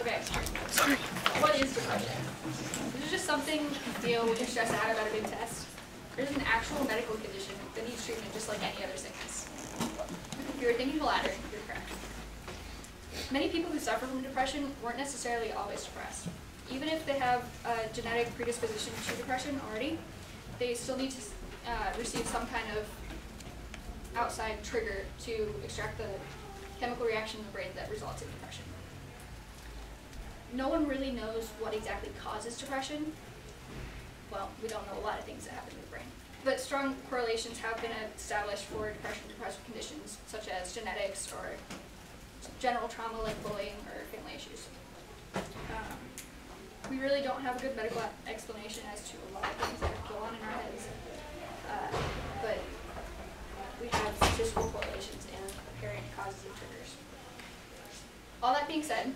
Okay, sorry. What is depression? This is just something you feel when you're stressed out about a big test. There's an actual medical condition that needs treatment just like any other sickness. If you're thinking the latter, you're correct. Many people who suffer from depression weren't necessarily always depressed. Even if they have a genetic predisposition to depression already, they still need to receive some kind of outside trigger to extract the chemical reaction in the brain that results in depression. No one really knows what exactly causes depression. Well, we don't know a lot of things that happen in the brain. But strong correlations have been established for depression and depressive conditions, such as genetics or general trauma like bullying or family issues. We really don't have a good medical explanation as to a lot of things that go on in our heads, but we have statistical correlations and apparent causes and triggers. All that being said,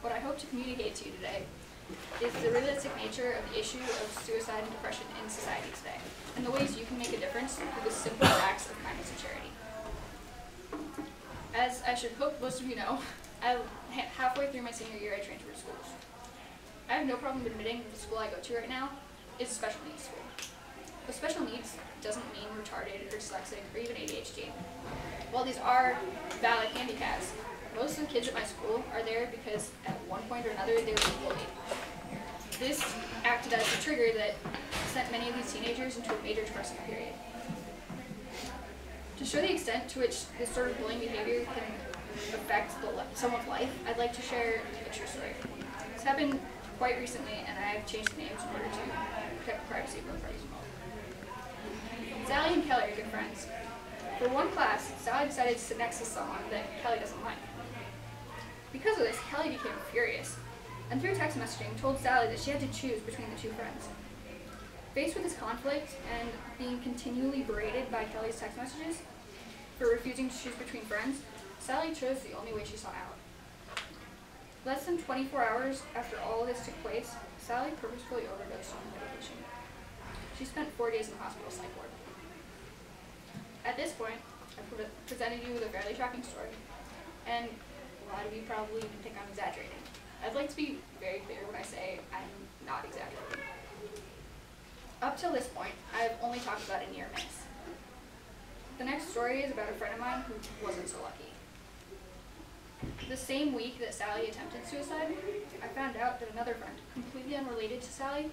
what I hope to communicate to you today is the realistic nature of the issue of suicide and depression in society today, and the ways you can make a difference through the simple acts of kindness and charity. As I should hope most of you know, halfway through my senior year I transferred schools. I have no problem admitting that the school I go to right now is a special needs school. But special needs doesn't mean retarded or dyslexic or even ADHD. While these are valid handicaps, most of the kids at my school are there because at one point or another they were bullied. This acted as a trigger that sent many of these teenagers into a major depressive period. To show the extent to which this sort of bullying behavior can affect someone's life, I'd like to share a true story. This happened quite recently, and I have changed the names in order to protect the privacy of both parties involved. Sally and Kelly are good friends. For one class, Sally decided to sit next to someone that Kelly doesn't like. Because of this, Kelly became furious, and through text messaging told Sally that she had to choose between the two friends. Faced with this conflict and being continually berated by Kelly's text messages for refusing to choose between friends, Sally chose the only way she saw out. Less than 24 hours after all of this took place, Sally purposefully overdosed on medication. She spent 4 days in the hospital psych ward. At this point, I presented you with a fairly shocking story, and a lot of you probably think I'm exaggerating. I'd like to be very clear when I say I'm not exaggerating. Up till this point, I've only talked about a near miss. The next story is about a friend of mine who wasn't so lucky. The same week that Sally attempted suicide, I found out that another friend, completely unrelated to Sally,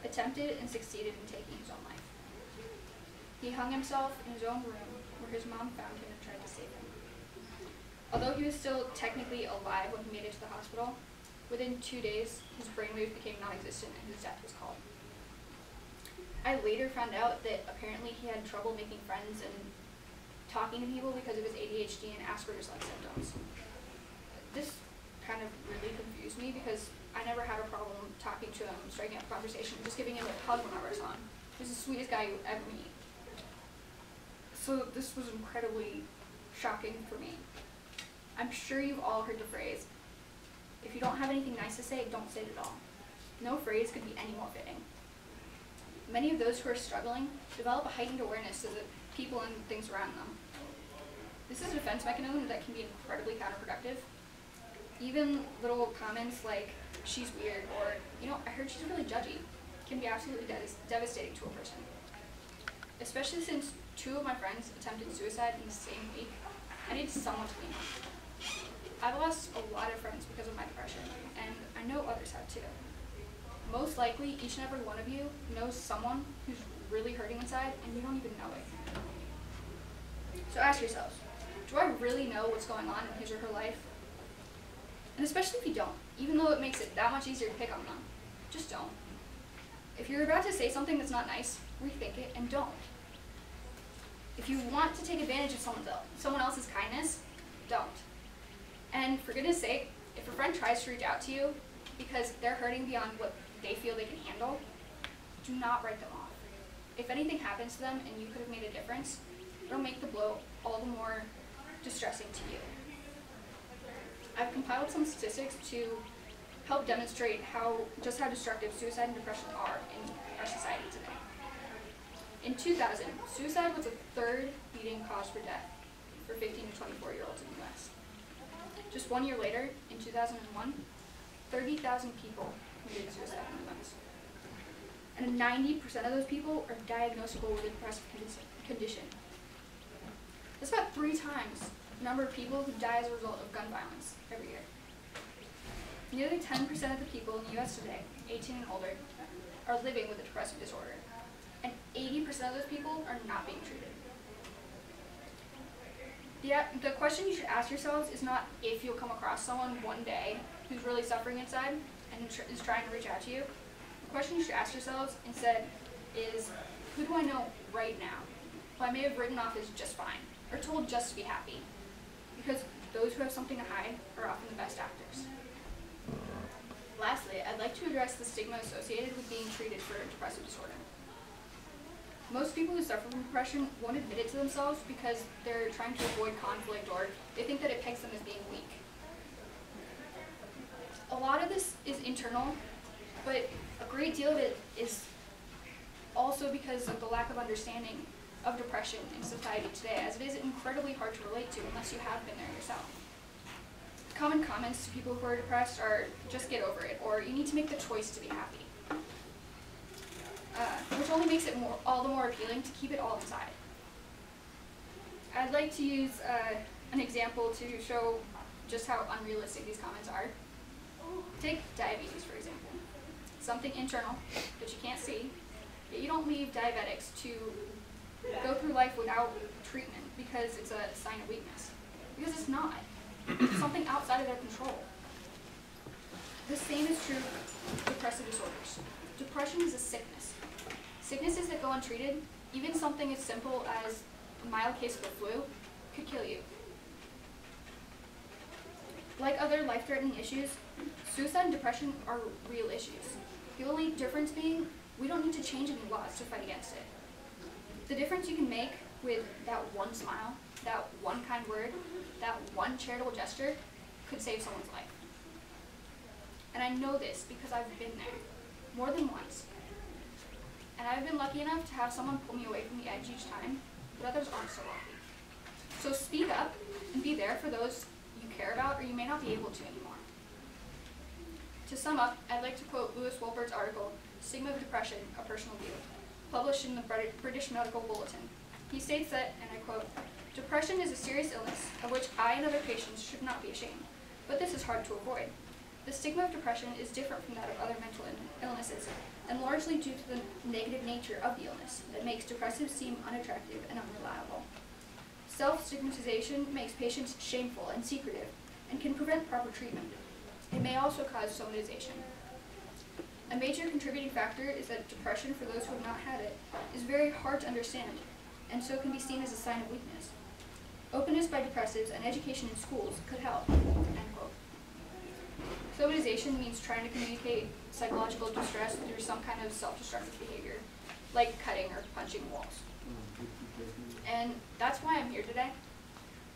attempted and succeeded in taking his own life. He hung himself in his own room where his mom found him and tried to save him. Although he was still technically alive when he made it to the hospital, within 2 days, his brainwaves became non-existent and his death was called. I later found out that apparently he had trouble making friends and talking to people because of his ADHD and Asperger's-like symptoms. This kind of really confused me because I never had a problem talking to him, striking up a conversation, just giving him a hug whenever I saw him. He was the sweetest guy you ever meet. So this was incredibly shocking for me. I'm sure you've all heard the phrase, if you don't have anything nice to say, don't say it at all. No phrase could be any more fitting. Many of those who are struggling develop a heightened awareness of the people and things around them. This is a defense mechanism that can be incredibly counterproductive. Even little comments like, she's weird, or, I heard she's really judgy, can be absolutely devastating to a person. Especially since 2 of my friends attempted suicide in the same week, I need someone to lean on. I've lost a lot of friends because of my depression, and I know others have too. Most likely, each and every one of you knows someone who's really hurting inside, and you don't even know it. So ask yourselves, do I really know what's going on in his or her life? And especially if you don't, even though it makes it that much easier to pick on them, just don't. If you're about to say something that's not nice, rethink it and don't. If you want to take advantage of someone else's kindness, don't. And for goodness sake, if a friend tries to reach out to you because they're hurting beyond what they feel they can handle, do not write them off. If anything happens to them and you could have made a difference, it'll make the blow all the more distressing to you. I've compiled some statistics to help demonstrate just how destructive suicide and depression are in our society today. In 2000, suicide was the 3rd leading cause for death for 15 to 24-year-olds in the U.S. Just 1 year later, in 2001, 30,000 people committed suicide in the US. And 90% of those people are diagnosable with a depressive condition. That's about 3 times the number of people who die as a result of gun violence every year. Nearly 10% of the people in the US today, 18 and older, are living with a depressive disorder. And 80% of those people are not being treated. The question you should ask yourselves is not if you'll come across someone one day who's really suffering inside and is trying to reach out to you. The question you should ask yourselves instead is, who do I know right now who I may have written off as just fine, or told just to be happy? Because those who have something to hide are often the best actors. Lastly, I'd like to address the stigma associated with being treated for a depressive disorder. Most people who suffer from depression won't admit it to themselves because they're trying to avoid conflict, or they think that it pegs them as being weak. A lot of this is internal, but a great deal of it is also because of the lack of understanding of depression in society today, as it is incredibly hard to relate to unless you have been there yourself. Common comments to people who are depressed are, just get over it, or you need to make the choice to be happy. Which only makes it all the more appealing to keep it all inside. I'd like to use an example to show just how unrealistic these comments are. Take diabetes, for example. Something internal that you can't see, yet you don't leave diabetics to go through life without treatment because it's a sign of weakness. Because it's not. It's something outside of their control. The same is true of depressive disorders. Depression is a sickness. Sicknesses that go untreated, even something as simple as a mild case of the flu, could kill you. Like other life-threatening issues, suicide and depression are real issues. The only difference being, we don't need to change any laws to fight against it. The difference you can make with that one smile, that one kind word, that one charitable gesture, could save someone's life. And I know this because I've been there, more than once. And I've been lucky enough to have someone pull me away from the edge each time, but others aren't so lucky. So speak up and be there for those you care about, or you may not be able to anymore. To sum up, I'd like to quote Lewis Wolpert's article, Stigma of Depression, A Personal View, published in the British Medical Bulletin. He states that, and I quote, "Depression is a serious illness of which I and other patients should not be ashamed, but this is hard to avoid. The stigma of depression is different from that of other mental illnesses, and largely due to the negative nature of the illness that makes depressives seem unattractive and unreliable. Self-stigmatization makes patients shameful and secretive and can prevent proper treatment. It may also cause somatization. A major contributing factor is that depression, for those who have not had it, is very hard to understand, and so can be seen as a sign of weakness. Openness by depressives and education in schools could help." End quote. Somatization means trying to communicate psychological distress through some kind of self-destructive behavior, like cutting or punching walls. And that's why I'm here today,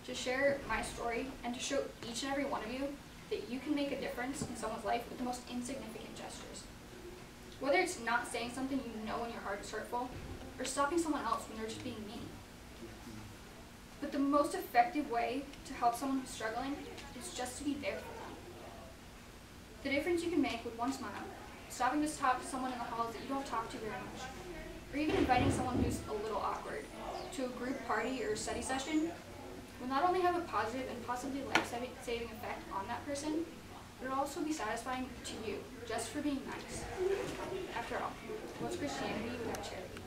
to share my story and to show each and every one of you that you can make a difference in someone's life with the most insignificant gestures. Whether it's not saying something you know in your heart is hurtful, or stopping someone else when they're just being mean. But the most effective way to help someone who's struggling is just to be there for them. The difference you can make with one smile, stopping to talk to someone in the halls that you don't talk to very much, or even inviting someone who's a little awkward to a group party or study session, will not only have a positive and possibly life-saving effect on that person, but it'll also be satisfying to you, just for being nice. After all, what's Christianity without charity?